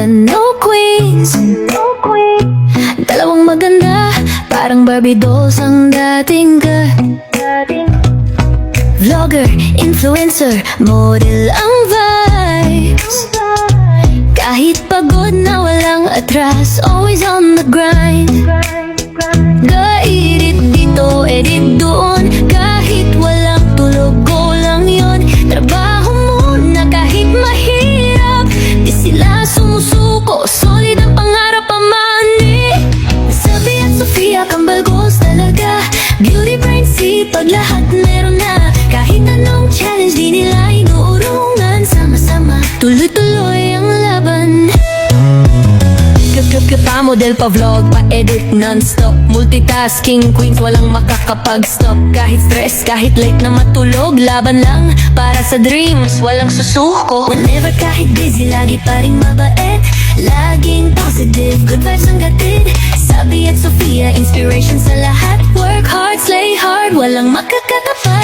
and no queens. Dalawang maganda, parang Barbie dolls ang dating ka. Vlogger, influencer, model ang vibes. Kahit pagod na walang atras, always on the grind. Ga-edit dito, edit doon, kahit walang tulog, go lang yun. Trabaho muna kahit mahirap, di sila sumusuko, solid ang pangarap pa money. Sabi at Sofia, kambal goals talaga, beauty, brain, sipag, lahat meron na. Kahit anong challenge, di nila inuurungan, sama-sama, tuloy-tuloy ang laban. Pa model, pa vlog, pa edit non-stop, multitasking queens, walang makakapag-stop. Kahit stress, kahit late na matulog, laban lang para sa dreams, walang susuko. Whenever, kahit busy, lagi pa rin mabait, laging positive, good vibes ang gatid. Sabi at Sofia, inspiration sa lahat, work hard, slay hard, walang makakatapat.